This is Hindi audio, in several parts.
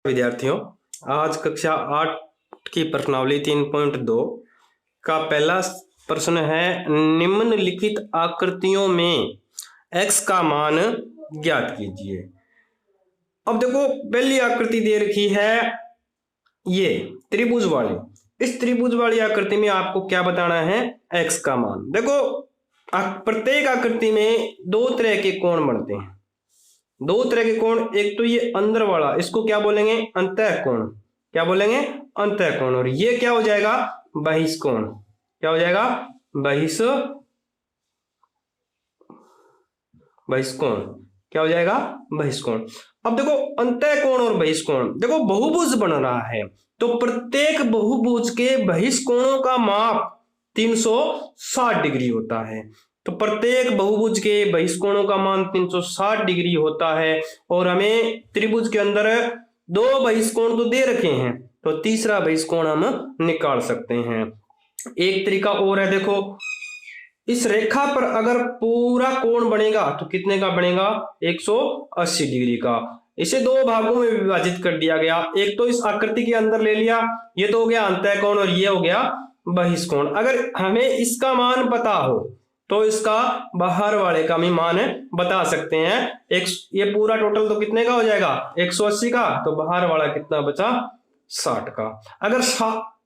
विद्यार्थियों, आज कक्षा 8 की प्रश्नावली 3.2 का पहला प्रश्न है, निम्नलिखित आकृतियों में x का मान ज्ञात कीजिए। अब देखो, पहली आकृति दे रखी है ये त्रिभुज वाली। इस त्रिभुज वाली आकृति में आपको क्या बताना है? x का मान। देखो, प्रत्येक आकृति में दो तरह के कोण बनते हैं। दो तरह के कोण, एक तो ये अंदर वाला, इसको क्या बोलेंगे? अंतःकोण। क्या बोलेंगे? अंतःकोण। और ये क्या हो जाएगा? बहिष्कोण। क्या हो जाएगा? बहिष्कोण। क्या हो जाएगा? बहिष्कोण। अब देखो, अंतःकोण और बहिष्कोण, देखो बहुभुज बन रहा है तो प्रत्येक बहुभुज के बहिष्कोणों का माप 360 डिग्री होता है। तो प्रत्येक बहुभुज के बहिष्कोणों का मान 360 डिग्री होता है। और हमें त्रिभुज के अंदर दो बहिष्कोण तो दे रखे हैं, तो तीसरा बहिष्कोण हम निकाल सकते हैं। एक तरीका और है, देखो इस रेखा पर अगर पूरा कोण बनेगा तो कितने का बनेगा? 180 डिग्री का। इसे दो भागों में विभाजित कर दिया गया। एक तो इस आकृति के अंदर ले लिया, ये तो हो गया अंतःकोण और ये हो गया बहिष्कोण। अगर हमें इसका मान पता हो तो इसका बाहर वाले का भी मान बता सकते हैं। ये पूरा टोटल तो कितने का हो जाएगा? 180 का। तो बाहर वाला कितना बचा? 60 का। अगर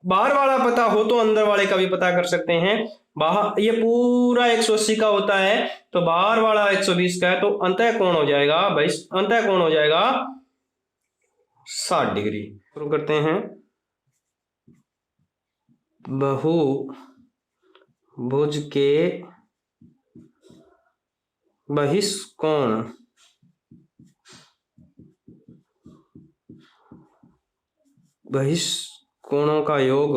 बाहर वाला पता हो तो अंदर वाले का भी पता कर सकते हैं। बाहर ये पूरा 180 का होता है तो बाहर वाला 120 का है, तो अंतःकोण हो जाएगा अंतःकोण हो जाएगा 60 डिग्री। शुरू करते हैं। बहुभुज के बहिष्कोणों का योग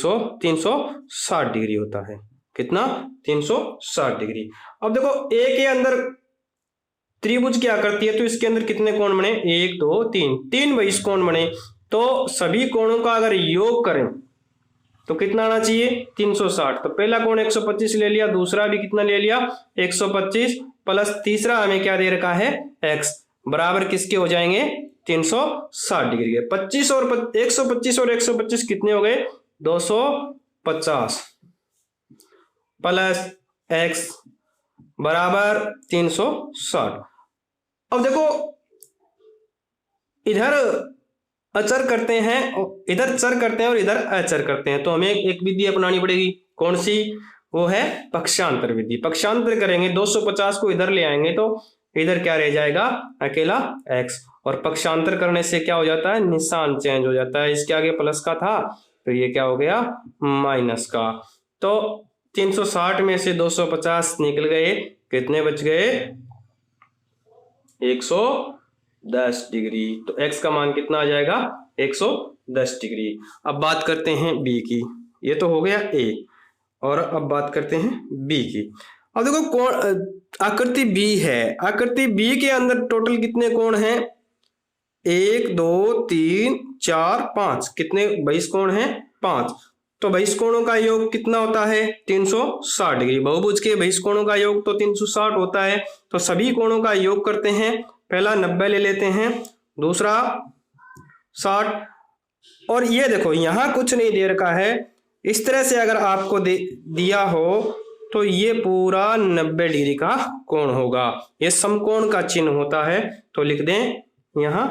360 डिग्री होता है। कितना? 360 डिग्री। अब देखो, ए के अंदर त्रिभुज की आकृति है तो इसके अंदर कितने कोण बने? 1 2 3, 3 बहिष्कोण बने। तो सभी कोणों का अगर योग करें तो कितना आना चाहिए? 360। तो पहला कोण 125 ले लिया, दूसरा भी कितना ले लिया? 125 प्लस तीसरा हमें क्या दे रखा है? x बराबर किसके हो जाएंगे? 360 डिग्री के। 125 और 125 कितने हो गए? 250 प्लस x बराबर 360। अब देखो, इधर अचर करते हैं, इधर चर करते हैं और इधर अचर करते हैं, तो हमें एक विधि अपनानी पड़ेगी। कौन सी? वो है पक्षांतर विधि। पक्षांतर करेंगे, 250 को इधर ले आएंगे तो इधर क्या रह जाएगा? अकेला x। और पक्षांतर करने से क्या हो जाता है? निशान चेंज हो जाता है। इसके आगे प्लस का था तो ये क्या हो गया? माइनस का। तो 360 में से 250 निकल गए, कितने बच गए? 110 डिग्री। तो x का मान कितना आ जाएगा? 110 डिग्री। अब बात करते हैं b की। ये तो हो गया a, और अब बात करते हैं b की। अब देखो, कोण आकृति b है। आकृति b के अंदर टोटल कितने कोण हैं? 1 2 3 4 5। कितने बहिष्कोण हैं? 5। तो बहिष्कोणों का योग कितना होता है? 360 डिग्री। बहुभुज के बहिष्कोणों का योग तो 360 होता है। तो सभी कोणों का योग करते हैं। पहला 90 ले लेते हैं, दूसरा 60। और ये देखो, यहां कुछ नहीं दे रखा है। इस तरह से अगर आपको दिया हो तो ये पूरा 90 डिग्री का कोण होगा। ये समकोण का चिन्ह होता है, तो लिख दें यहां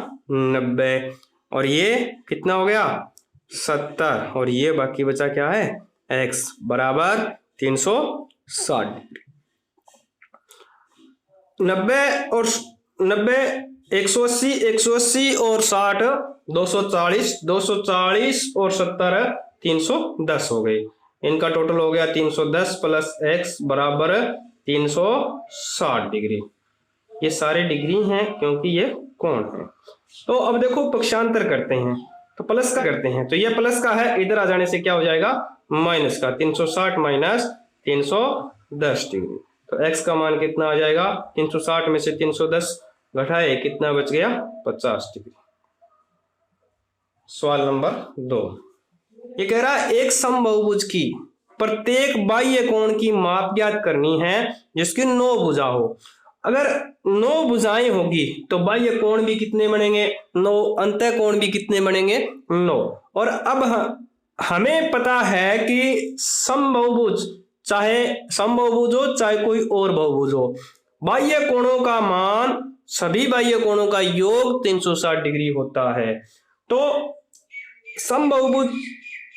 90। और ये कितना हो गया? 70। और ये बाकी बचा क्या है? x बराबर 360 डिग्री। 90 और 90, 180 और 60, 240, 240 और 70, 310 हो गई। इनका टोटल हो गया 310 प्लस x बराबर 360 डिग्री। ये सारे डिग्री हैं क्योंकि ये कोण है। तो अब देखो, पक्षांतर करते हैं तो प्लस का करते हैं, तो ये प्लस का है, इधर आ जाने से क्या हो जाएगा? माइनस का। 360 माइनस 310 डिग्री। तो x का मान कितना आ जाएगा? 360 में से 310 घटाए, कितना बच गया? 50 डिग्री। सवाल नंबर 2, ये कह रहा है एक समबाहुभुज की प्रत्येक बाह्य कोण की माप ज्ञात करनी है जिसकी 9 भुजा हो। अगर 9 भुजाएं होगी तो बाह्य कोण भी कितने बनेंगे 9, अंतः कोण भी कितने बनेंगे 9। और अब हमें पता है कि समबाहुभुज, चाहे समबाहुभुज हो चाहे कोई और बहुभुज हो, बाह्य कोणों का मान, सभी बाह्य कोणों का योग 360 डिग्री होता है। तो समबाहुभुज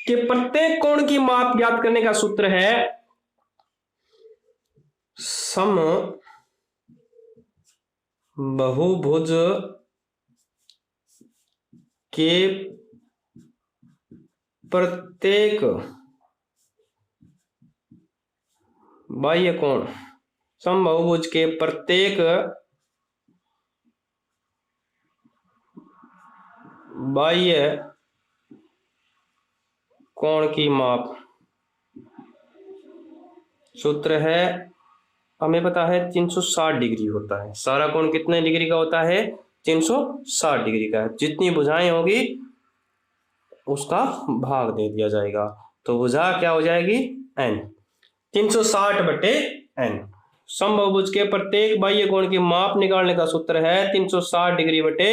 के प्रत्येक कोण की माप ज्ञात करने का सूत्र है सम बहुभुज के प्रत्येक बाह्य कोण, समबाहुभुज के प्रत्येक बाह्य कोण की माप, सूत्र है, हमें पता है 360 डिग्री होता है। सारा कोण कितने डिग्री का होता है 360 डिग्री का। जितनी भुजाएं होगी उसका भाग दे दिया जाएगा, तो भुजा क्या हो जाएगी n, 360/n। समबाहुभुज के प्रत्येक बाह्य कोण की माप निकालने का सूत्र है 360 डिग्री बटे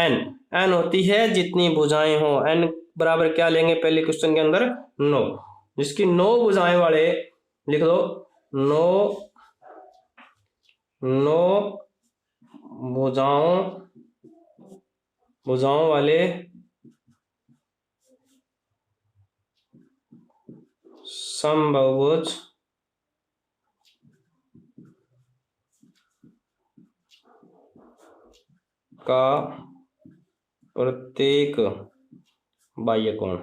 n। n होती है जितनी भुजाएं हो, n बराबर क्या लेंगे पहले क्वेश्चन के अंदर 9, जिसकी 9 भुजाएं वाले लिख दो, 9 भुजाओं वाले समबाहुभुज का प्रत्येक बाह्य कोण,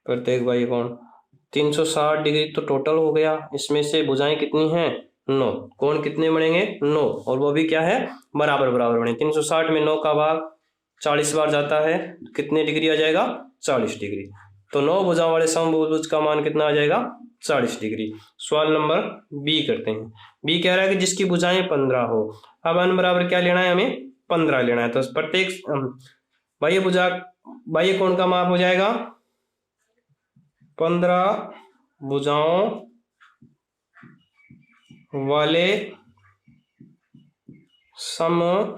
प्रत्येक बाह्य कोण 360 डिग्री तो टोटल हो गया। इसमें से भुजाएं कितनी हैं 9, कोण कितने बनेंगे 9, और वो भी क्या है बराबर बराबर बने। 360 में 9 का भाग 40 बार जाता है, कितने डिग्री आ जाएगा 40 डिग्री। तो 9 भुजाओं वाले समबाहुभुज का मान कितना आ जाएगा 40 डिग्री। सवाल नंबर बी करते हैं। बी कह रहा है कि जिसकी भुजाएं 15 हो। अब n बराबर क्या लेना है, हमें 15 लेना है। तो प्रत्येक बाह्य कोण का माप हो जाएगा 15 भुजाओं वाले समबाहुभुज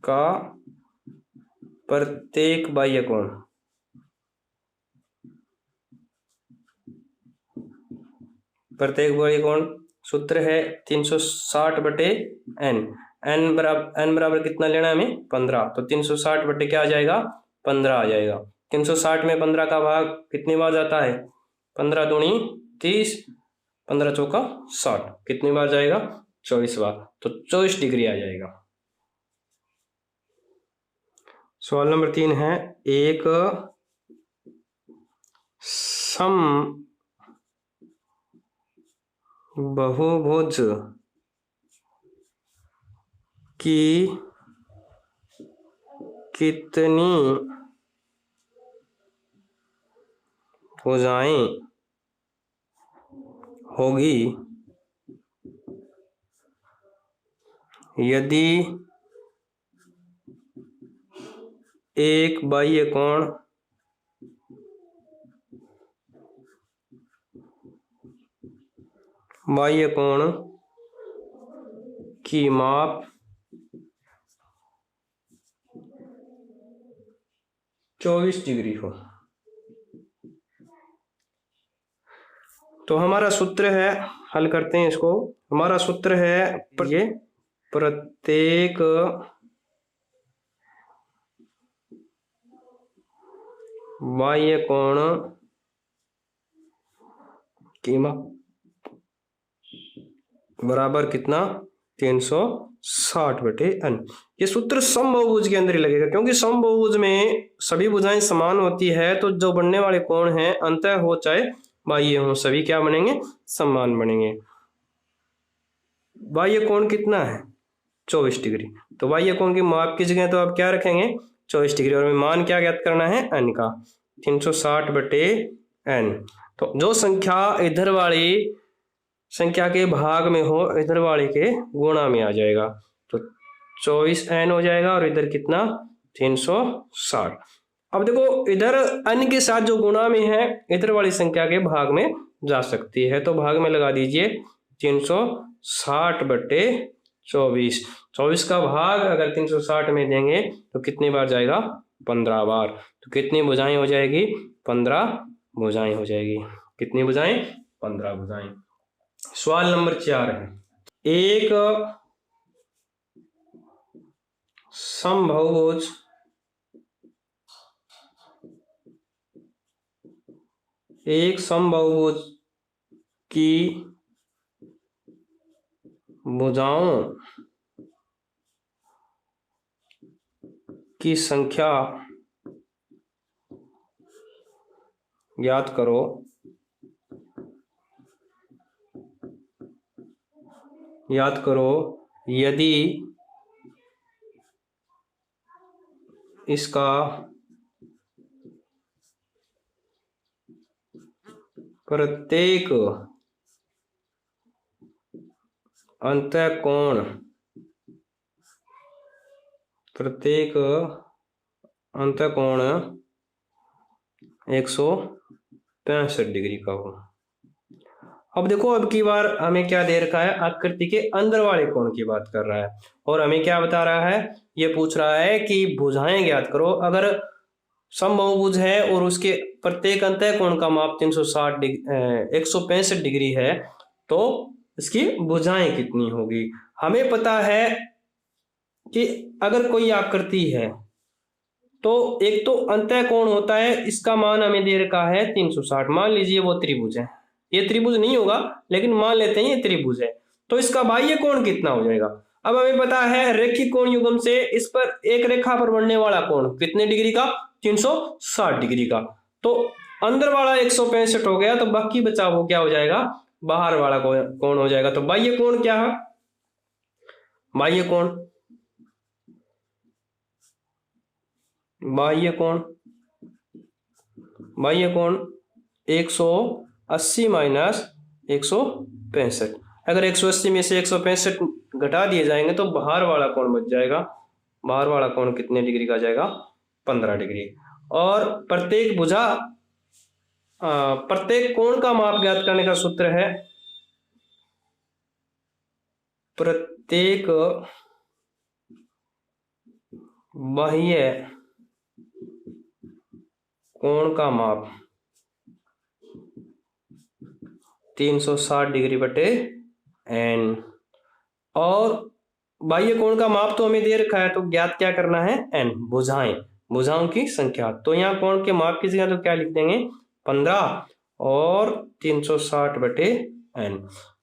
का प्रत्येक बाह्य कोण, प्रत्येक बाह्य कोण सूत्र है 360/n। n बराबर कितना लेना है हमें 15, तो 360 बटे क्या आ जाएगा 15 आ जाएगा। 360 में 15 का भाग कितनी बार जाता है 15 दूनी 30, 15 चौका 60, कितनी बार जाएगा 24 बार, तो 24 डिग्री आ जाएगा। सवाल नंबर 3 है, एक समबाहुभुज की कितनी भुजाएं होगी यदि एक बाह्य कोण की माप 24 डिग्री हो। तो हमारा सूत्र है, हल करते हैं इसको। हमारा सूत्र है ये प्रत्येक बाह्य कोण की माप बराबर कितना 360/n। ये सूत्र समबाहुभुज के अंदर ही लगेगा, क्योंकि समबाहुभुज में सभी भुजाएं समान होती है, तो जो बनने वाले कोण हैं अंतः हो चाहे बाह्य हो, सभी क्या बनेंगे समान बनेंगे। बाह्य कोण कितना है 24 डिग्री, तो बाह्य कोण की माप की जगह तो आप क्या रखेंगे 24 डिग्री, और मान क्या ज्ञात करना है n का 360/n। तो जो संख्या इधर वाली संख्या के भाग में हो इधर वाले के गुणा में आ जाएगा। तो 24n हो जाएगा और इधर कितना 360। अब देखो इधर n के साथ जो गुणा में है इधर वाली संख्या के भाग में जा सकती है, तो भाग में लगा दीजिए 360 बटे 24। 24 का भाग अगर 360 में देंगे तो कितनी बार जाएगा 15 बार। तो कितनी भुजाएं हो जाएगी 15 भुजाएं हो जाएगी। कितनी भुजाएं 15 भुजाएं। सवाल नंबर 4 है, एक समबाहुभुज की भुजाओं की संख्या ज्ञात करो। यदि इसका प्रत्येक अंतःकोण 165 डिग्री का हो। अब देखो अब की बार हमें क्या दे रखा है, आकृति के अंदर वाले कोण की बात कर रहा है और हमें क्या बता रहा है, ये पूछ रहा है कि भुजाएं ज्ञात करो। अगर समबाहुभुज है और उसके प्रत्येक अंतःकोण का माप 165 डिग्री है तो इसकी भुजाएं कितनी होगी। हमें पता है कि अगर कोई आकृति है तो एक तो अंतःकोण होता है, इसका मान हमें दे रखा है 360। मान लीजिए वो त्रिभुज है, ये त्रिभुज नहीं होगा लेकिन मान लेते हैं ये त्रिभुज है, तो इसका बाह्य कोण कितना हो जाएगा। अब हमें पता है रैखिक कोण युग्म से इस पर एक रेखा पर बनने वाला कोण कितने डिग्री का 360 डिग्री का। तो अंदर वाला 165 हो गया, तो बाकी बचा वो क्या हो जाएगा बाहर वाला कोण हो जाएगा। तो बाह्य कोण क्या है, बाह्य कोण 180 माइनस 165। अगर 180 में से 165 घटा दिए जाएंगे तो बाहर वाला कोण बच जाएगा। बाहर वाला कोण कितने डिग्री का जाएगा 15 डिग्री। और प्रत्येक कोण का माप ज्ञात करने का सूत्र है, प्रत्येक बाह्य कोण का माप 360 डिग्री बटे n। और बाह्य कोण का माप तो हमें दे रखा है, तो ज्ञात क्या करना है n, भुजाओं की संख्या। तो यहाँ कोण के माप की जगह तो क्या लिख देंगे 15 और 360 बटे n।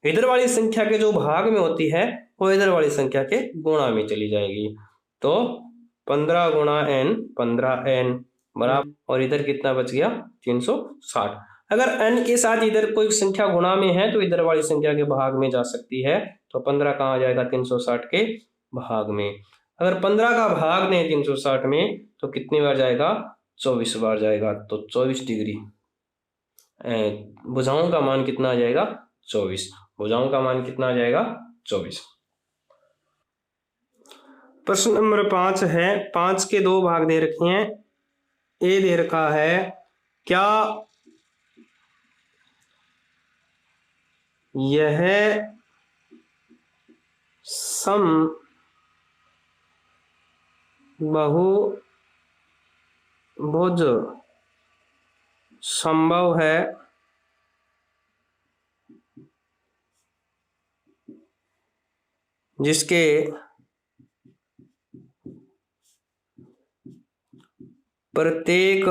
इधर वाली संख्या के जो भाग में होती है वो इधर वाली संख्या के गुणा में चली जाएगी। तो 15 गुणा n 15n बराबर, और इधर कितना बच गया 360। अगर n के साथ इधर कोई संख्या गुणा में है तो इधर वाली संख्या के भाग में जा सकती है। तो 15 कहाँ आ जाएगा 360 के भाग में। अगर 15 का भाग दें 360 में तो कितनी बार जाएगा 24 बार जाएगा। तो 24 डिग्री भुजाओं का मान कितना आ जाएगा 24। भुजाओं का मान कितना आ जाएगा 24। प्रश्न नंबर 5 है, 5 के दो भाग दे रखे हैं। ए दे रखा है, क्या यह समबाहुभुज संभव है जिसके प्रत्येक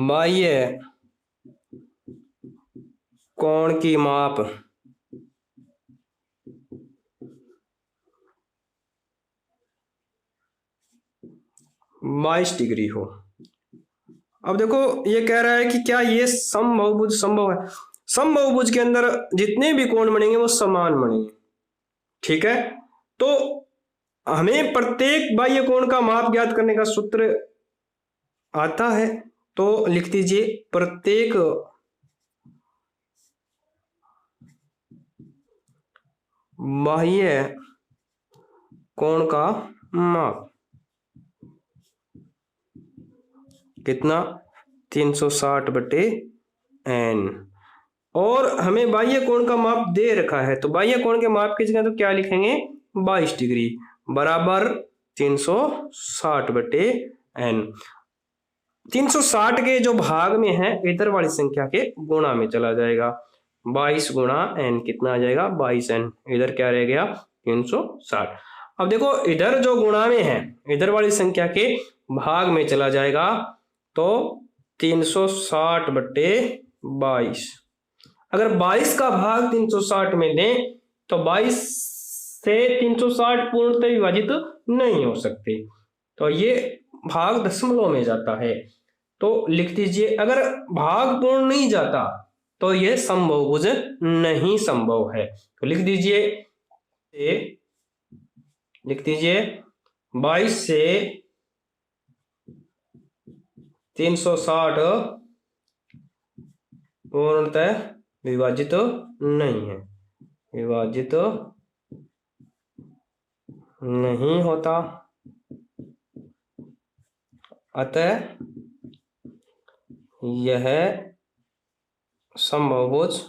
बाह्य कोण की माप 22 डिग्री हो। अब देखो ये कह रहा है कि क्या ये समबाहुभुज संभव है। समबाहुभुज के अंदर जितने भी कोण बनेंगे वो समान बनेंगे, ठीक है। तो हमें प्रत्येक बाह्य कोण का माप ज्ञात करने का सूत्र आता है, तो लिख दीजिए प्रत्येक बाह्य कोण का माप कितना 360/n। और हमें बाह्य कोण का माप दे रखा है, तो बाह्य कोण के माप की जगह तो क्या लिखेंगे 22 डिग्री बराबर 360/n। 360 के जो भाग में है इधर वाली संख्या के गुणा में चला जाएगा। 22 गुणा n कितना आ जाएगा 22n, इधर क्या रह गया 360। अब देखो इधर जो गुणा में है इधर वाली संख्या के भाग में चला जाएगा, तो 360/22। अगर 22 का भाग 360 में दें तो 22 से 360 पूर्णतः विभाजित नहीं हो सकते, तो ये भाग दशमलव में जाता है। तो लिख दीजिए अगर भाग पूर्ण नहीं जाता तो यह समबाहुभुज नहीं संभव है। तो लिख दीजिए 22 से 360 पूर्णतः विभाजित नहीं है, विभाजित नहीं होता, अतः यह समबाहुभुज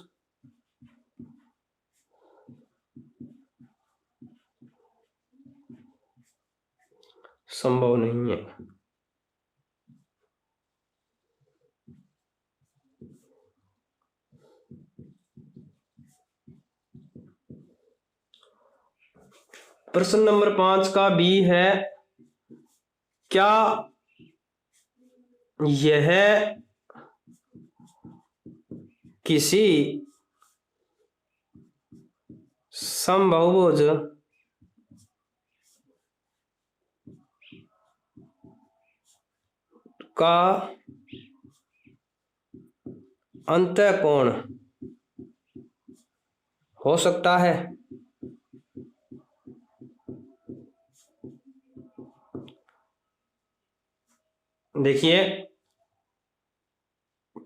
संभव नहीं है। प्रश्न नंबर 5 का बी है, क्या यह किसी समबाहुभुज का अंतःकोण हो सकता है? देखिए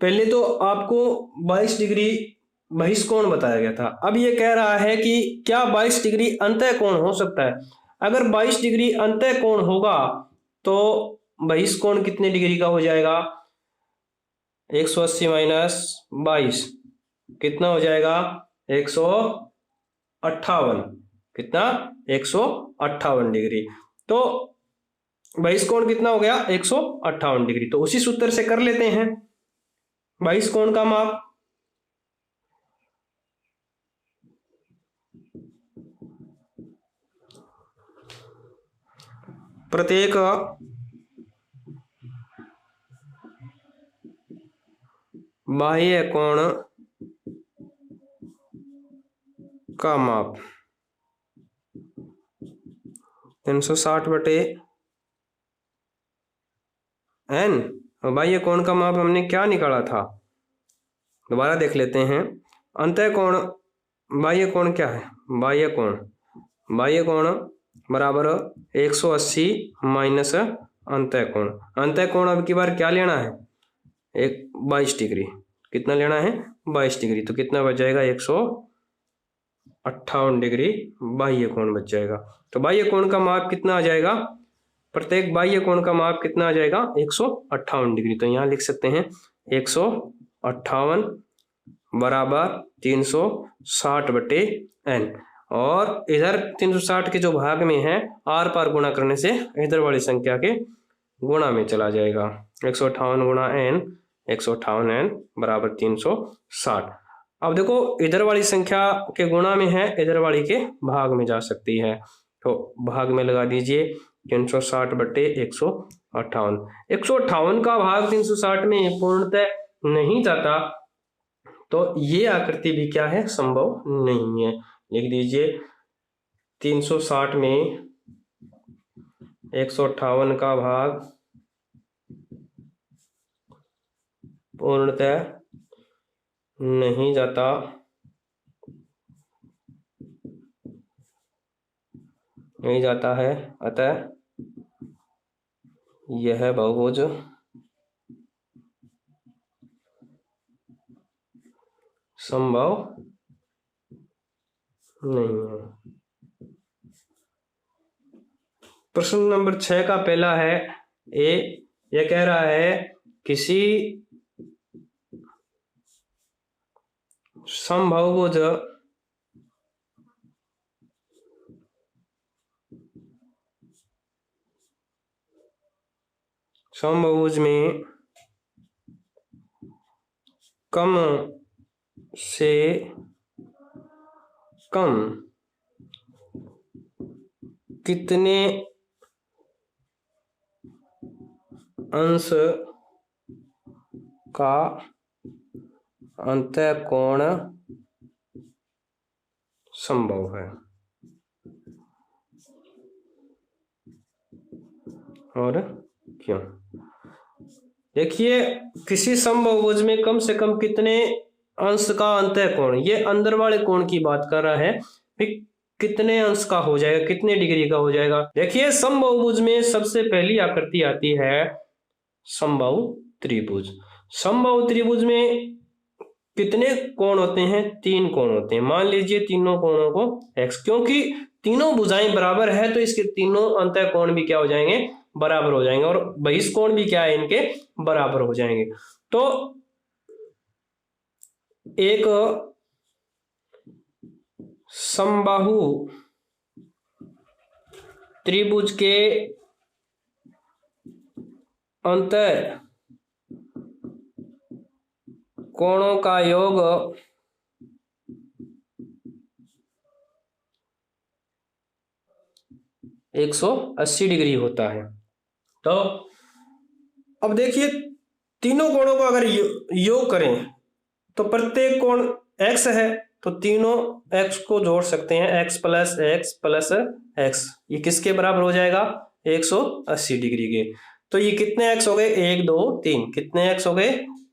पहले तो आपको 22 डिग्री बहिष्कोण बताया गया था, अब ये कह रहा है कि क्या 22 डिग्री अंतःकोण हो सकता है। अगर 22 डिग्री अंतःकोण होगा तो बहिष्कोण कितने डिग्री का हो जाएगा 180 माइनस 22 कितना हो जाएगा 158, कितना 158 डिग्री। तो बहिष्कोण कितना हो गया 158 डिग्री। तो उसी सूत्र से कर लेते हैं बहिष्कोण का माप। प्रत्येक बाह्य कोण का माप 360/n। बाह्य कोण का माप हमने क्या निकाला था, दोबारा देख लेते हैं। अंतःकोण बाह्य कोण क्या है, बाह्य कोण बराबर 180 माइनस अंतःकोण। अंतःकोण अब की बार क्या लेना है 22 डिग्री, कितना लेना है 22 डिग्री, तो कितना बच जाएगा 158 डिग्री बाह्य कोण बच जाएगा। तो बाह्य कोण का माप कितना आ जाएगा, प्रत्येक बाह्य कोण का माप कितना आ जाएगा 158 डिग्री। तो यहाँ लिख सकते हैं 158 बराबर 360/n, और इधर 360 के जो भाग में है आर पार गुणा करने से इधर वाली संख्या के गुणा में चला जाएगा। 158 गुणा n 158n बराबर 360। अब देखो इधर वाली संख्या के गुणा में है, इधर वाली के भाग में जा सकती है, तो भाग में लगा दीजिए 360/158। 158 का भाग 360 में पूर्णतः नहीं जाता, तो ये आकृति भी क्या है संभव नहीं है। लिख दीजिए 360 में 158 का भाग पूर्णतः नहीं जाता, है, अतः यह बहुभुज संभव नहीं है। प्रश्न नंबर 6 का पहला है ए, यह कह रहा है किसी समबाहुभुज में कम से कम कितने अंश का अंतःकोण संभव है और क्यों। देखिए किसी समबाहुभुज में कम से कम कितने अंश का अंतःकोण, ये अंदर वाले कोण की बात कर रहा है, फिर कितने अंश का हो जाएगा, कितने डिग्री का हो जाएगा। देखिए समबाहुभुज में सबसे पहली आकृति आती है समबाहु त्रिभुज। समबाहु त्रिभुज में कितने कोण होते हैं, 3 कोण होते हैं। मान लीजिए तीनों कोणों को x, क्योंकि तीनों भुजाएं बराबर है तो इसके तीनों अंतःकोण भी क्या हो जाएंगे, बराबर हो जाएंगे, और बहिष्कोण भी क्या है, इनके बराबर हो जाएंगे। तो एक समबाहु त्रिभुज के अंतः कोणों का योग 180 डिग्री होता है। तो अब देखिए तीनों कोणों को अगर योग करें तो प्रत्येक कोण x है तो तीनों x को जोड़ सकते हैं, x प्लस x, ये किसके बराबर हो जाएगा, 180 डिग्री के। तो ये कितने x हो गए, 1 2 3, कितने x हो गए,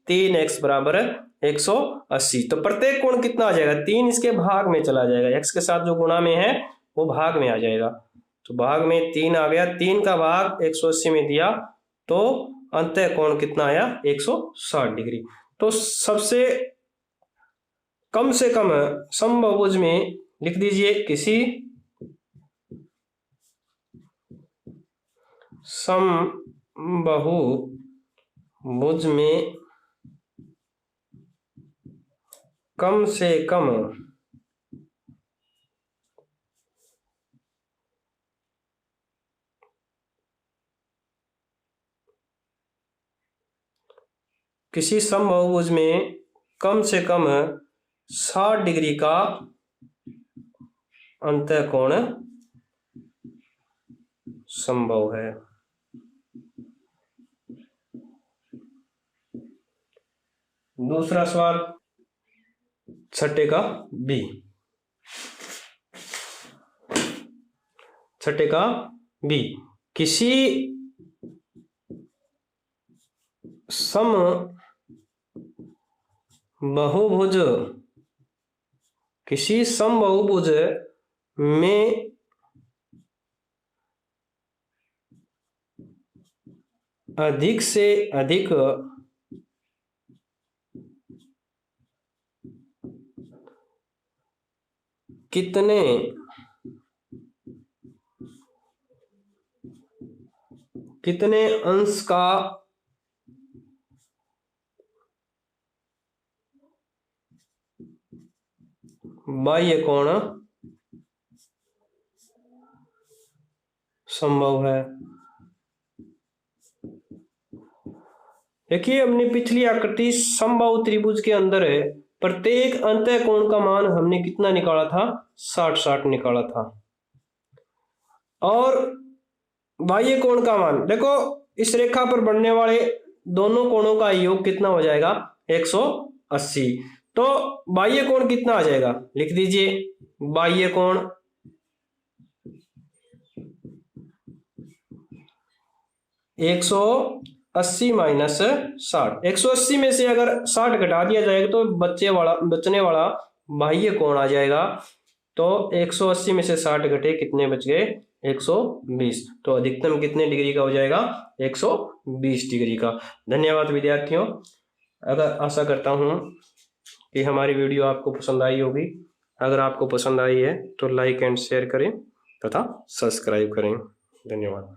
3x बराबर 180। तो प्रत्येक कोण कितना आ जाएगा, 3 इसके भाग में चला जाएगा, x के साथ जो गुणा में है वो भाग में आ जाएगा। तो भाग में 3 आ गया, 3 का भाग 180 में दिया तो अंतःकोण कितना आया, 160 डिग्री। तो सबसे कम से कम समबाहुभुज में लिख दीजिए किसी समबाहुभुज में कम से कम किसी समबाहुभुज में कम से कम 60 डिग्री का अंतःकोण संभव है। दूसरा सवाल छठे का बी, किसी समबाहुभुज में अधिक से अधिक कितने अंश का बाह्य कोण संभव है। देखिए हमने पिछली आकृति समबाहु त्रिभुज के अंदर है, प्रत्येक अंतःकोण का मान हमने कितना निकाला था, 60 निकाला था, और बाह्य कोण का मान देखो इस रेखा पर बनने वाले दोनों कोणों का योग कितना हो जाएगा, 180। तो बाह्य कोण कितना आ जाएगा, लिख दीजिए बाह्य कोण 180 माइनस 60, 180 में से अगर 60 घटा दिया जाएगा तो बचने वाला बाह्य कोण आ जाएगा। तो 180 में से 60 घटे कितने बच गए, 120। तो अधिकतम कितने डिग्री का हो जाएगा, 120 डिग्री का। धन्यवाद विद्यार्थियों, अगर आशा करता हूं कि हमारी वीडियो आपको पसंद आई होगी। अगर आपको पसंद आई है तो लाइक एंड शेयर करें तथा सब्सक्राइब करें। धन्यवाद।